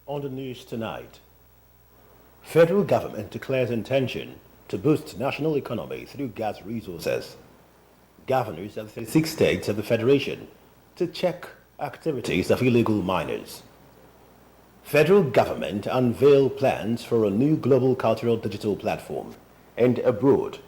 On the news tonight, federal government declares intention to boost national economy through gas resources. Governors of 36 states of the Federation to check activities of illegal miners. Federal government unveil plans for a new global cultural digital platform. And abroad,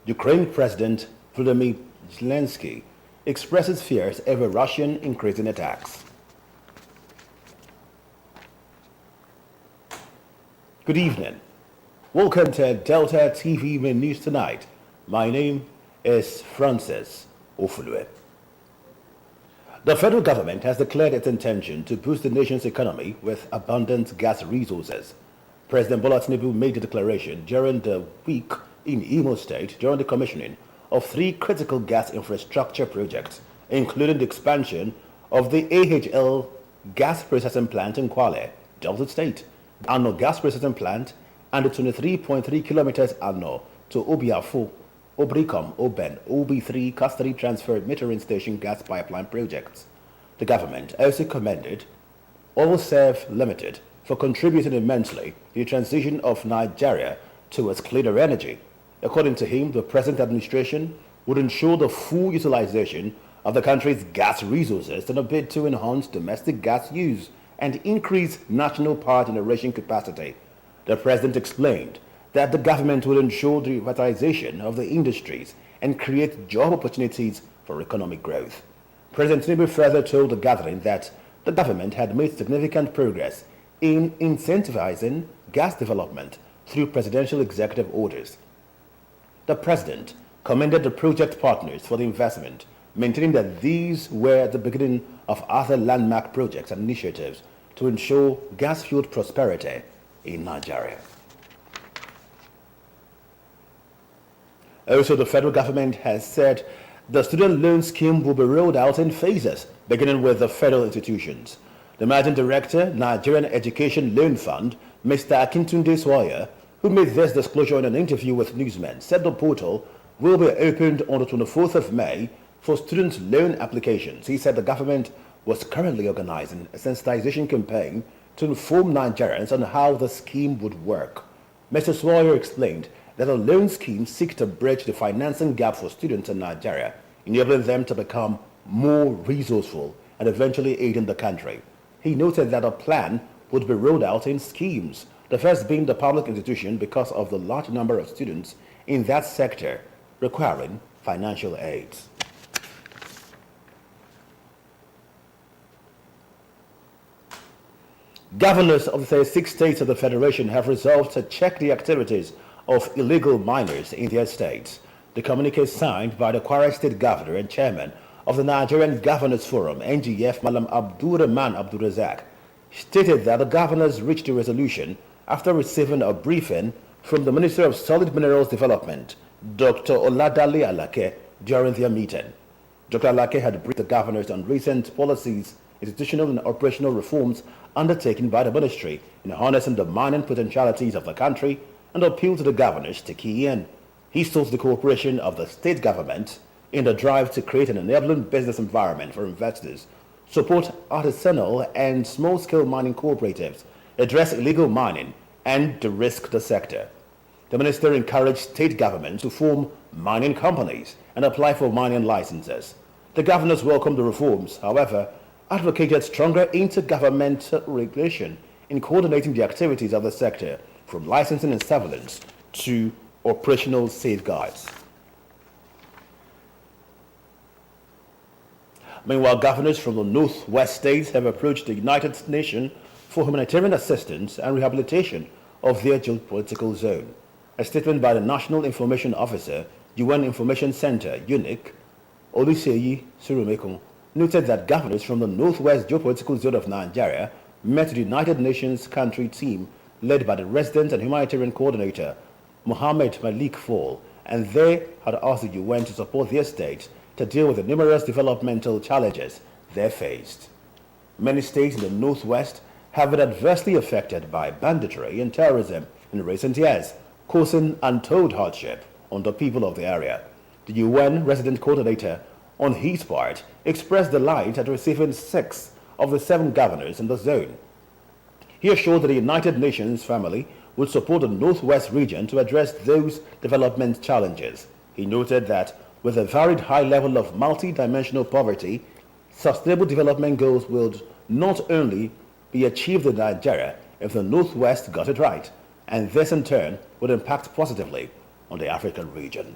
Ukraine President Volodymyr Zelensky expresses fears over Russian increasing attacks. Good evening. Welcome to Delta TV Main News Tonight. My name is Francis Ofulue. The federal government has declared its intention to boost the nation's economy with abundant gas resources. President Bola Tinubu made the declaration during the week in Imo State during the commissioning of 3 critical gas infrastructure projects, including the expansion of the AHL gas processing plant in Kwale, Delta State, Ano gas processing plant, and the 23.3 kilometers Ano to Obiafo, Obricom, Oben, OB3 custody transfer metering station gas pipeline projects. The government also commended Oilserve Limited for contributing immensely to the transition of Nigeria towards cleaner energy. According to him, the present administration would ensure the full utilization of the country's gas resources in a bid to enhance domestic gas use and increase national power generation capacity. The president explained that the government will ensure the revitalization of the industries and create job opportunities for economic growth. President Tinubu further told the gathering that the government had made significant progress in incentivizing gas development through presidential executive orders. The president commended the project partners for the investment, maintaining that these were the beginning of other landmark projects and initiatives to ensure gas-fueled prosperity in Nigeria. Also, the federal government has said the student loan scheme will be rolled out in phases, beginning with the federal institutions. The managing director, Nigerian Education Loan Fund, Mr. Akintunde Swire, who made this disclosure in an interview with newsmen, said the portal will be opened on the 24th of May for student loan applications. He said the government was currently organizing a sensitization campaign to inform Nigerians on how the scheme would work. Mr. Swire explained that the loan scheme seeks to bridge the financing gap for students in Nigeria, enabling them to become more resourceful and eventually aid in the country. He noted that a plan would be rolled out in schemes, the first being the public institution because of the large number of students in that sector requiring financial aid. Governors of the 36 states of the Federation have resolved to check the activities of illegal miners in their states. The communique signed by the Kwara State Governor and Chairman of the Nigerian Governors Forum, NGF, Malam Abdurrahman Abdurazak, stated that the governors reached a resolution after receiving a briefing from the Minister of Solid Minerals Development, Dr. Oladale Alake, during their meeting. Dr. Alake had briefed the governors on recent policies, institutional and operational reforms undertaken by the ministry in harnessing the mining potentialities of the country and appealed to the governors to key in. He sought the cooperation of the state government in the drive to create an enabling business environment for investors, support artisanal and small-scale mining cooperatives, address illegal mining, and de-risk the sector. The minister encouraged state governments to form mining companies and apply for mining licenses. The governors welcomed the reforms, however, advocated stronger intergovernmental regulation in coordinating the activities of the sector, from licensing and surveillance to operational safeguards. Meanwhile, governors from the Northwest states have approached the United Nations for humanitarian assistance and rehabilitation of their geopolitical zone. A statement by the National Information Officer, UN Information Center, UNIC, Oluseyi Surumekun, noted that governors from the Northwest geopolitical zone of Nigeria met the United Nations country team led by the resident and humanitarian coordinator, Mohammed Malik Fall, and they had asked the UN to support their state to deal with the numerous developmental challenges they faced. Many states in the Northwest have been adversely affected by banditry and terrorism in recent years, causing untold hardship on the people of the area. The UN resident coordinator, on his part, expressed delight at receiving 6 of the 7 governors in the zone. He assured that the United Nations family would support the Northwest region to address those development challenges. He noted that with a varied high level of multi-dimensional poverty, sustainable development goals will not only be achieved in Nigeria if the Northwest got it right, and this in turn would impact positively on the African region.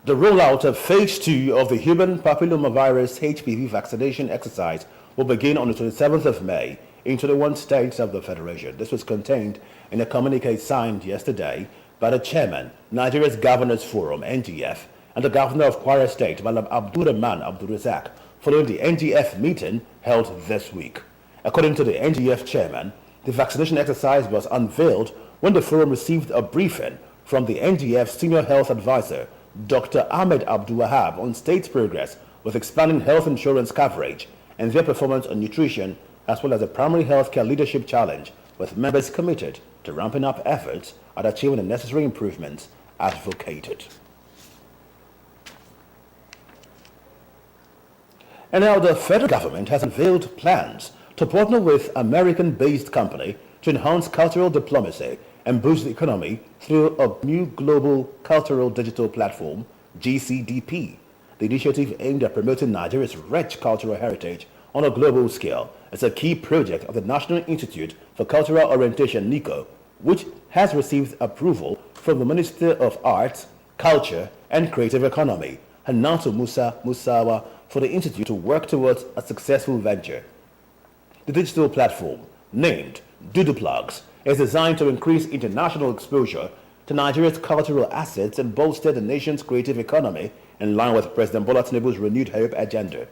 The rollout of Phase 2 of the human papillomavirus HPV vaccination exercise will begin on the 27th of May in 21 states of the Federation. This was contained in a communique signed yesterday by the chairman, Nigeria's Governors Forum, NGF, and the governor of Kwara State, Malam Abdurrahman Abdulrazak, following the NGF meeting held this week. According to the NGF chairman, the vaccination exercise was unveiled when the forum received a briefing from the NGF senior health advisor, Dr. Ahmed Abdul Wahab, on state progress with expanding health insurance coverage and their performance on nutrition, as well as a primary health care leadership challenge, with members committed to ramping up efforts at achieving the necessary improvements advocated. And now the federal government has unveiled plans to partner with American-based company to enhance cultural diplomacy and boost the economy through a new global cultural digital platform, GCDP. The initiative aimed at promoting Nigeria's rich cultural heritage on a global scale is a key project of the National Institute for Cultural Orientation, NICO, which has received approval from the Minister of Arts, Culture and Creative Economy, Hannatu Musa Musawa, for the Institute to work towards a successful venture. The digital platform, named Doodleplugs, is designed to increase international exposure to Nigeria's cultural assets and bolster the nation's creative economy in line with President Bola Tinubu's renewed hope agenda.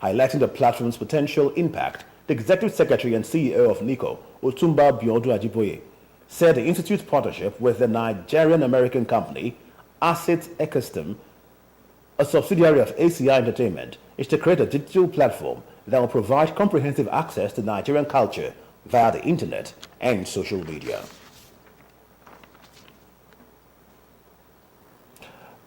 Highlighting the platform's potential impact, the Executive Secretary and CEO of NICO, Otumba Biodu Ajiboye, said the Institute's partnership with the Nigerian-American company Asset Ecosystem, a subsidiary of ACI Entertainment, is to create a digital platform that will provide comprehensive access to Nigerian culture via the internet and social media.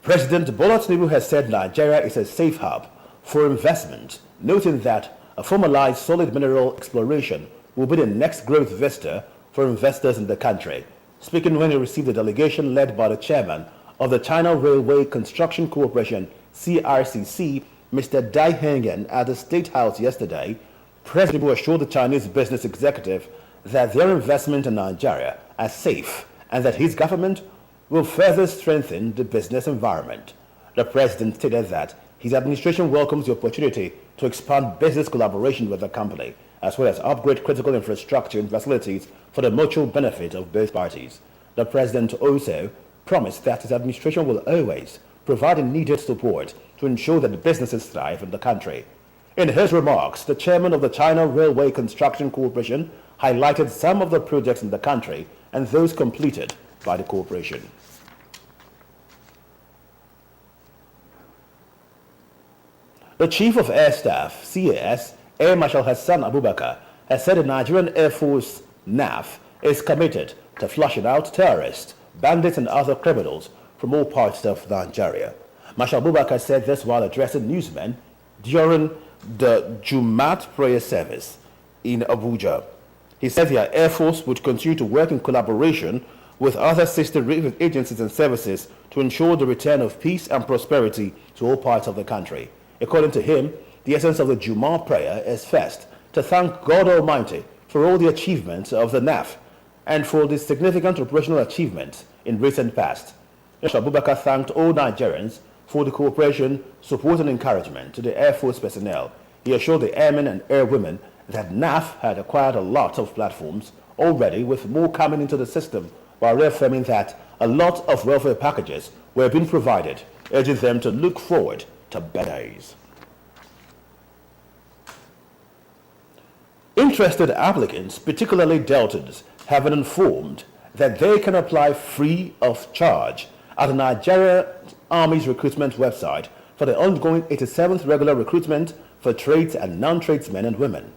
President Bola Tinubu has said Nigeria is a safe hub for investment, noting that a formalized solid mineral exploration will be the next growth vista for investors in the country. Speaking when he received a delegation led by the chairman of the China Railway Construction Corporation, CRCC, Mr. Dai Hengen, at the State House yesterday, President Tinubu assured the Chinese business executive that their investment in Nigeria is safe and that his government will further strengthen the business environment. The president stated that his administration welcomes the opportunity to expand business collaboration with the company, as well as upgrade critical infrastructure and facilities for the mutual benefit of both parties. The president also promised that his administration will always provide the needed support to ensure that the businesses thrive in the country. In his remarks, the chairman of the China Railway Construction Corporation highlighted some of the projects in the country and those completed by the corporation. The Chief of Air Staff, CAS, Air Marshal Hassan Abubakar, has said the Nigerian Air Force, NAF, is committed to flushing out terrorists, bandits and other criminals from all parts of Nigeria. Marshal Abubakar said this while addressing newsmen during the Jumat prayer service in Abuja. He said the Air Force would continue to work in collaboration with other sister agencies and services to ensure the return of peace and prosperity to all parts of the country. According to him, the essence of the Jummah prayer is first to thank God Almighty for all the achievements of the NAF and for the significant operational achievements in recent past. Marshal Abubakar thanked all Nigerians for the cooperation, support and encouragement to the Air Force personnel. He assured the airmen and airwomen that NAF had acquired a lot of platforms already, with more coming into the system, while reaffirming that a lot of welfare packages were being provided, urging them to look forward to better days. Interested applicants, particularly Deltans, have been informed that they can apply free of charge at the Nigeria Army's recruitment website for the ongoing 87th regular recruitment for trades and non-tradesmen and women.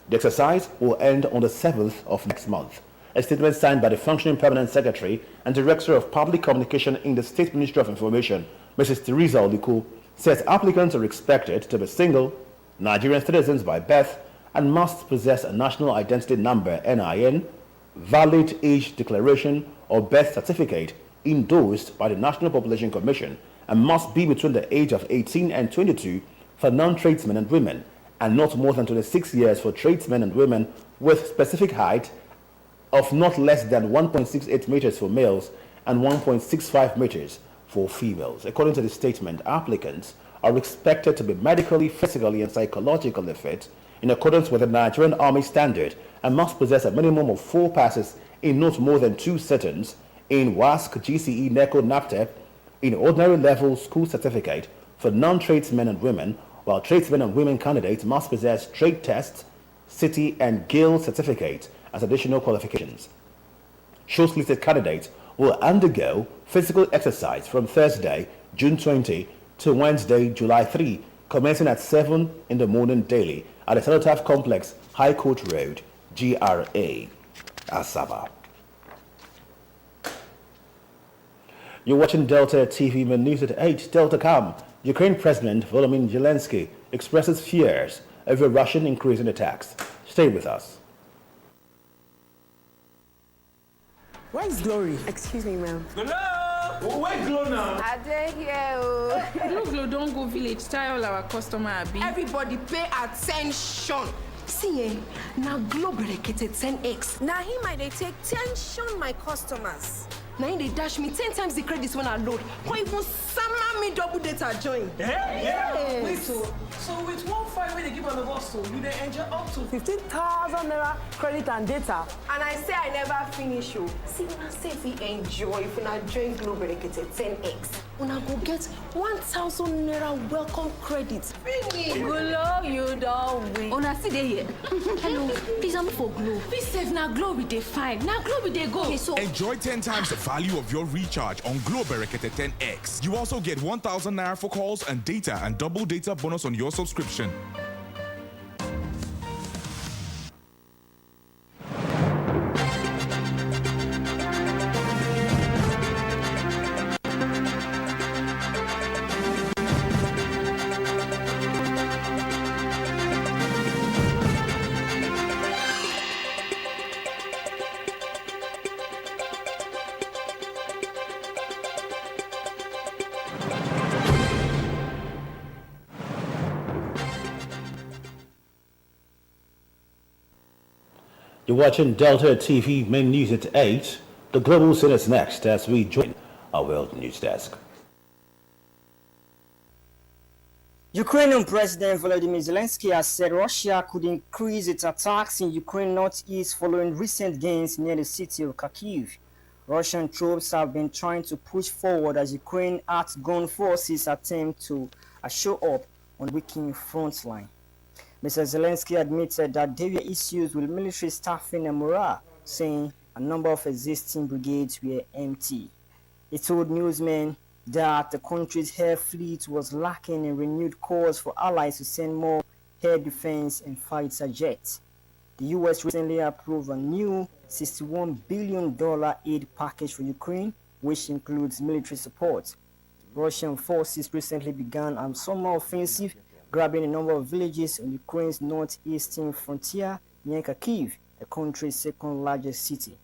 The exercise will end on the 7th of next month. A statement signed by the functioning permanent secretary and director of public communication in the State Ministry of Information, Mrs. Teresa Oluku, says applicants are expected to be single, Nigerian citizens by birth and must possess a national identity number (NIN), valid age declaration or birth certificate endorsed by the National Population Commission, and must be between the age of 18 and 22 for non-tradesmen and women, and not more than 26 years for tradesmen and women with specific height of not less than 1.68 meters for males and 1.65 meters for females. According to the statement, applicants are expected to be medically, physically, and psychologically fit in accordance with the Nigerian Army standard and must possess a minimum of 4 passes in not more than 2 sittings in WASC, GCE, NECO, NAPTEP, in ordinary level school certificate for non-tradesmen and women, while tradesmen and women candidates must possess trade tests, city and guild certificates as additional qualifications. Shortlisted candidates will undergo physical exercise from Thursday, June 20 to Wednesday, July 3, commencing at 7 in the morning daily at the Cenotaph Complex, High Court Road, GRA, Asaba. You're watching Delta TV News at 8. Delta Com. Ukraine President Volodymyr Zelensky expresses fears over Russian increasing attacks. Stay with us. Where is Glory? Excuse me, ma'am. Hello? Where Glow now? I did here. Glow don't go village, tell our customer abi. Everybody pay attention. See, now Glow dedicated 10x. Now he might they take tension my customers. Now they dash me 10 times the credits when I load. Or even summer me double data join. Yeah. Wait, so with 1.5 when they give all of us, so you they enjoy up to 15,000 naira credit and data. And I say I never finish you. See, when I say if we enjoy, if we not join Glow dedicated 10x, when I go get 1,000 naira welcome credit. Finish. Glow, you don't win. Una see dey here. Hello, please I'm for Glow. Please save now Glow with dey fine. Now Glow with dey go. Okay, so enjoy 10 times the value of your recharge on Glow Berekete 10X. You also get 1,000 naira for calls and data and double data bonus on your subscription. You're watching Delta TV Main News at 8. The global scene is next as we join our World News Desk. Ukrainian President Volodymyr Zelensky has said Russia could increase its attacks in Ukraine northeast following recent gains near the city of Kharkiv. Russian troops have been trying to push forward as Ukraine outgunned forces attempt to show up on the weakened front line. Mr. Zelensky admitted that there were issues with military staffing and morale, saying a number of existing brigades were empty. He told newsmen that the country's air fleet was lacking in renewed calls for allies to send more air defense and fighter jets. The U.S. recently approved a new $61 billion aid package for Ukraine, which includes military support. Russian forces recently began a summer offensive, grabbing a number of villages on Ukraine's northeastern frontier near Kharkiv, the country's second largest city.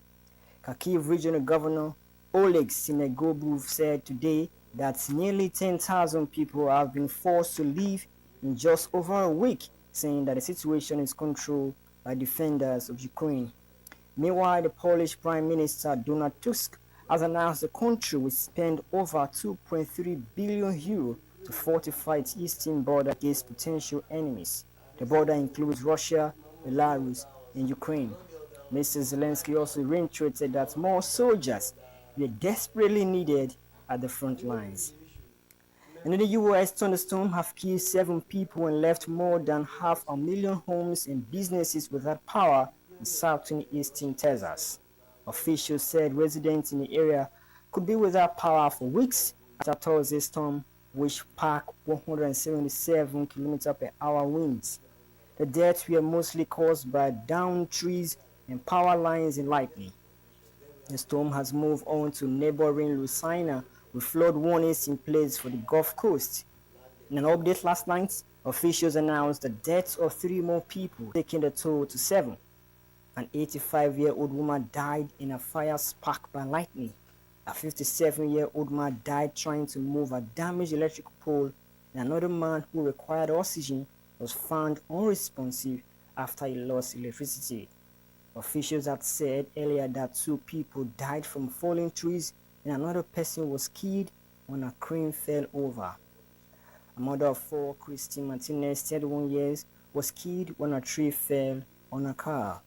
Kharkiv Regional Governor Oleg Sinegobov said today that nearly 10,000 people have been forced to leave in just over a week, saying that the situation is controlled by defenders of Ukraine. Meanwhile, the Polish Prime Minister Donald Tusk has announced the country will spend over 2.3 billion euro to fortify its eastern border against potential enemies. The border includes Russia, Belarus, and Ukraine. Mr. Zelensky also reiterated that more soldiers were desperately needed at the front lines. And in the U.S., thunderstorms have killed 7 people and left more than 500,000 homes and businesses without power in southern eastern Texas. Officials said residents in the area could be without power for weeks after Thursday's storm, which packed 177 km/h winds. The deaths were mostly caused by downed trees and power lines and lightning. The storm has moved on to neighboring Louisiana with flood warnings in place for the Gulf Coast. In an update last night, Officials announced the deaths of 3 more people, taking the total to 7. An 85-year-old woman died in a fire sparked by lightning. A 57-year-old man died trying to move a damaged electric pole, and another man who required oxygen was found unresponsive after he lost electricity. Officials had said earlier that 2 people died from falling trees and another person was killed when a crane fell over. A mother of 4, Christine Martinez, 31 years, was killed when a tree fell on a car.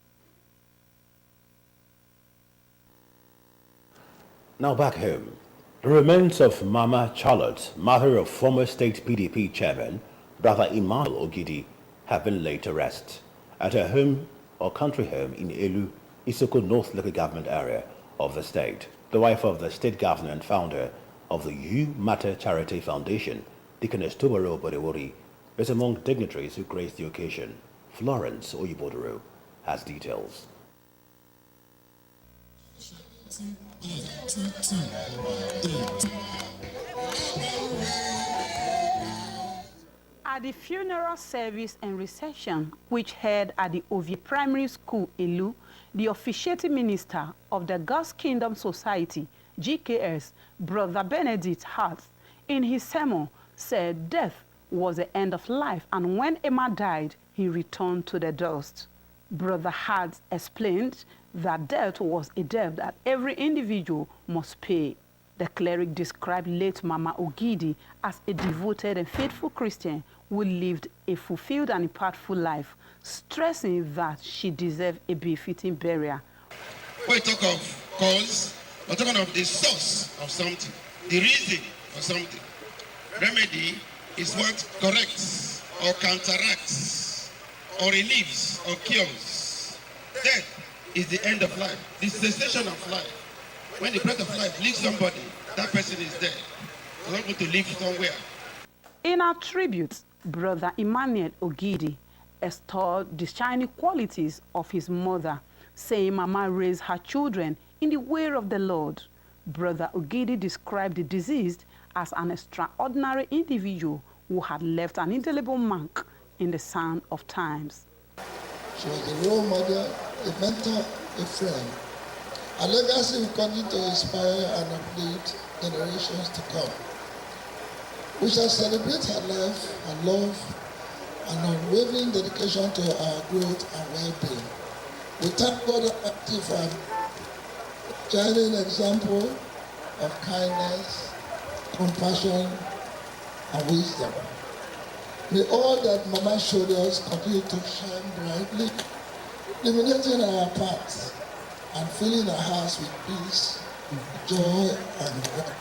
Now back home, the remains of Mama Charlotte, mother of former state PDP chairman, Brother Emmanuel Ogidi, have been laid to rest at her home or country home in Elu, Isoko North local government area of the state. The wife of the state governor and founder of the You Matter Charity Foundation, Deaconess Tobaro Bodewori, is among dignitaries who graced the occasion. Florence Oyibodoro has details. At the funeral service and reception, which held at the Ovie Primary School, Elu, the officiating minister of the God's Kingdom Society, GKS, Brother Benedict Hart, in his sermon, said death was the end of life, and when Emma died, he returned to the dust. Brother Hart explained that death was a debt that every individual must pay. The cleric described late Mama Ogidi as a devoted and faithful Christian who lived a fulfilled and impactful life, stressing that she deserved a befitting burial. When we talk of cause, we're talking of the source of something, the reason for something. Remedy is what corrects or counteracts or relieves or cures. Death is the end of life, the cessation of life. When the breath of life leaves somebody, that person is dead. He's not going to live somewhere. In our tribute, Brother Emmanuel Ogidi extolled the shining qualities of his mother, saying Mama raised her children in the way of the Lord. Brother Ogidi described the deceased as an extraordinary individual who had left an indelible mark in the sand of times. She was a role model, a mentor, a friend. Her legacy will continue to inspire and uplift generations to come. We shall celebrate her life, her love, and unwavering dedication to our growth and well-being. We thank God Almighty for a shining example of kindness, compassion, and wisdom. May all that Mama showed us continue to shine brightly, illuminating our paths and filling our hearts with peace, joy, and hope.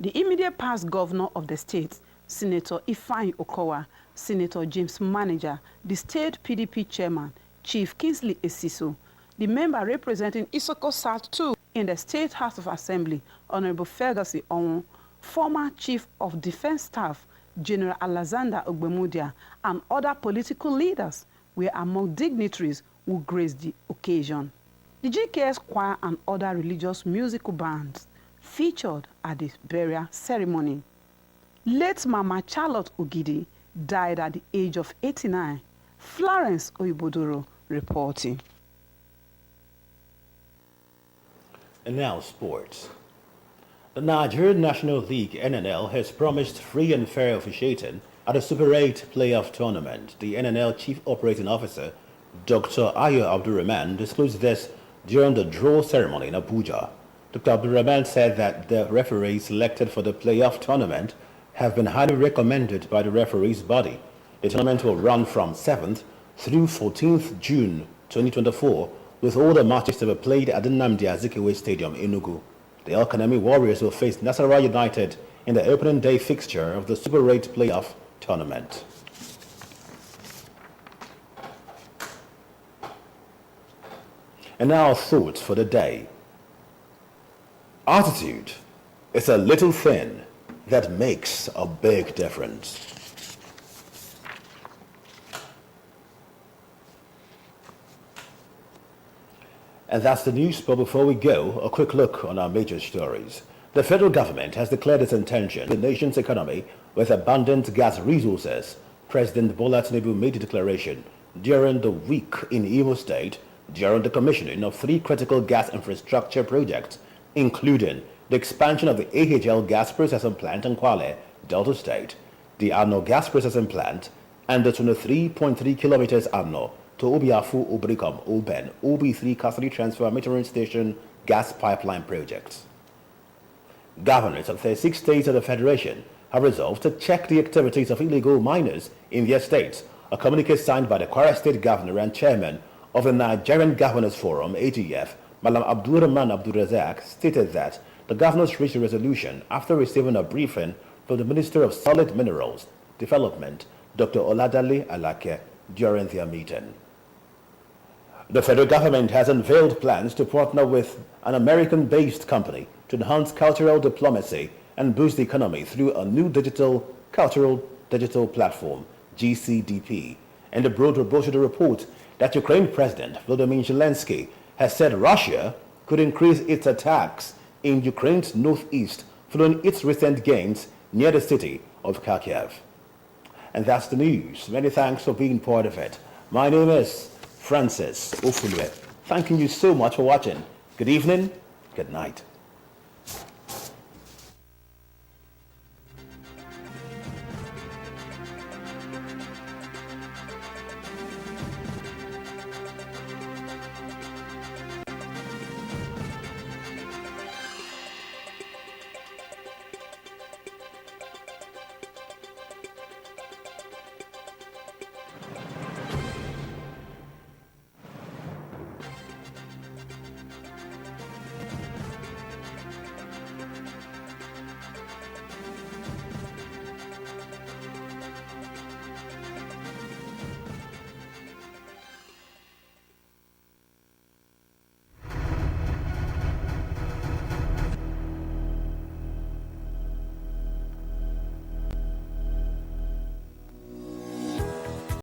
The immediate past governor of the state, Senator Ifeanyi Okowa, Senator James Manager, the state PDP chairman, Chief Kingsley Esiso, the member representing Isoko South 2 in the State House of Assembly, Honorable Ferguson Onwu, former Chief of Defense Staff, General Alexander Ogbemudia, and other political leaders were among dignitaries who graced the occasion. The GKS choir and other religious musical bands featured at the burial ceremony. Late Mama Charlotte Ogidi died at the age of 89. Florence Oyibodoro reporting. And now sports. The Nigerian National League (NNL) has promised free and fair officiating at the Super 8 playoff tournament. The NNL Chief Operating Officer, Dr. Ayo Abdurrahman, disclosed this during the draw ceremony in Abuja. Dr. Abdurrahman said that the referees selected for the playoff tournament have been highly recommended by the referees body. The tournament will run from 7th through 14th June 2024, with all the matches to be played at the Nnamdi Azikiwe Stadium in Enugu. The El Kanemi Warriors will face Nasarawa United in the opening day fixture of the Super 8 playoff tournament. And now thoughts for the day. Attitude is a little thing that makes a big difference. And that's the news, but before we go, a quick look on our major stories. The federal government has declared its intention the nation's economy with abundant gas resources President Bola Tinubu made the declaration during the week in Imo State during the commissioning of 3 critical gas infrastructure projects, including the expansion of the AHL gas processing plant in Kwale, Delta State, the Arno gas processing plant, and the 23.3 kilometers Arno to Obiafu Obricom Oben OB3 custody transfer metering station gas pipeline projects. Governors of 36 states of the Federation have resolved to check the activities of illegal miners in their states. A communique signed by the Kwara State Governor and Chairman of the Nigerian Governors Forum, AGF, Malam Abdurrahman Abdurrazak, stated that the governors reached a resolution after receiving a briefing from the Minister of Solid Minerals Development, Dr. Oladale Alake, during their meeting. The federal government has unveiled plans to partner with an American-based company to enhance cultural diplomacy and boost the economy through a new cultural digital platform, GCDP. And the broad reported a report that Ukraine President Volodymyr Zelensky has said Russia could increase its attacks in Ukraine's northeast following its recent gains near the city of Kharkiv. And that's the news. Many thanks for being part of it. My name is Francis Ofulwe. Thanking you so much for watching. Good evening, good night.